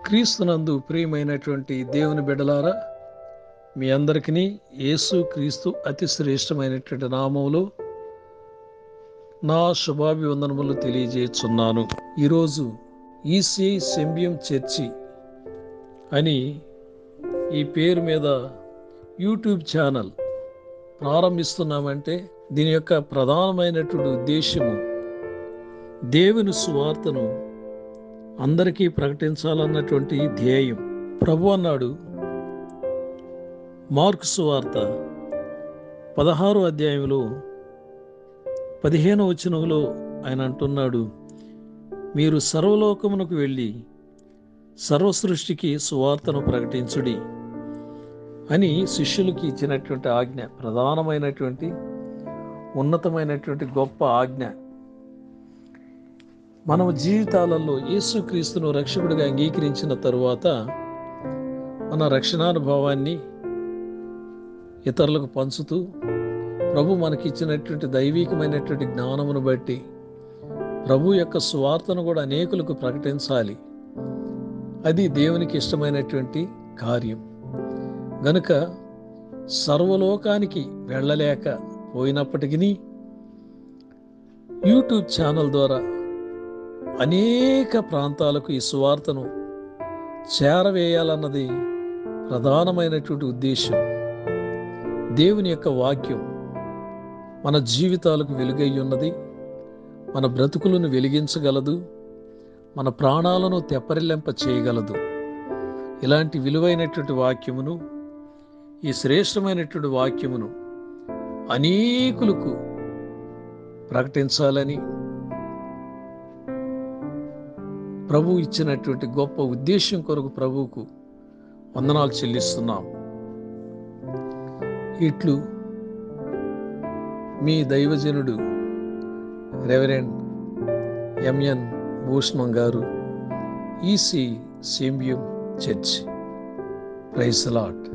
క్రీస్తునందు ప్రియమైనటువంటి దేవుని బిడ్డలారా, మీ అందరికీ యేసు క్రీస్తు అతి శ్రేష్టమైనటువంటి నామములో నా శుభాభివందనములు తెలియజేస్తున్నాను. ఈరోజు ఈసీఐ సెంబియం చర్చి అని ఈ పేరు మీద యూట్యూబ్ ఛానల్ ప్రారంభిస్తున్నామంటే దీని యొక్క ప్రధానమైనటువంటి ఉద్దేశము దేవుని సువార్తను అందరికీ ప్రకటించాలన్నటువంటి ధ్యేయం. ప్రభు అన్నాడు, మార్కు సువార్త 16వ అధ్యాయంలో 15వ వచనంలో ఆయన అంటున్నాడు, మీరు సర్వలోకమునకు వెళ్ళి సర్వ సృష్టికి సువార్తను ప్రకటించుడి అని శిష్యులకి ఇచ్చినటువంటి ఆజ్ఞ, ప్రధానమైనటువంటి ఉన్నతమైనటువంటి గొప్ప ఆజ్ఞ. మన జీవితాలలో యేసుక్రీస్తును రక్షకుడిగా అంగీకరించిన తరువాత మన రక్షణానుభవాన్ని ఇతరులకు పంచుతూ ప్రభు మనకిచ్చినటువంటి దైవికమైనటువంటి జ్ఞానమును బట్టి ప్రభు యొక్క సువార్తను కూడా అనేకులకు ప్రకటించాలి. అది దేవునికి ఇష్టమైనటువంటి కార్యం. గనుక సర్వలోకానికి వెళ్ళలేక పోయినప్పటికీ యూట్యూబ్ ఛానల్ ద్వారా అనేక ప్రాంతాలకు ఈ సువార్తను చేరవేయాలన్నది ప్రధానమైనటువంటి ఉద్దేశం. దేవుని యొక్క వాక్యం మన జీవితాలకు వెలుగై ఉన్నది, మన బ్రతుకులను వెలిగించగలదు, మన ప్రాణాలను తెప్పరిల్లింప చేయగలదు. ఇలాంటి విలువైనటువంటి వాక్యమును, ఈ శ్రేష్టమైనటువంటి వాక్యమును అనేకులకు ప్రకటించాలని ప్రభు ఇచ్చినటువంటి గొప్ప ఉద్దేశం కొరకు ప్రభువుకు వందనాలు చెల్లిస్తున్నాం. ఇట్లు మీ దైవజనుడు రెవరెండ్ ఎంఎన్ భూష్మం గారు, ECI Sembiam church. Praise the lord.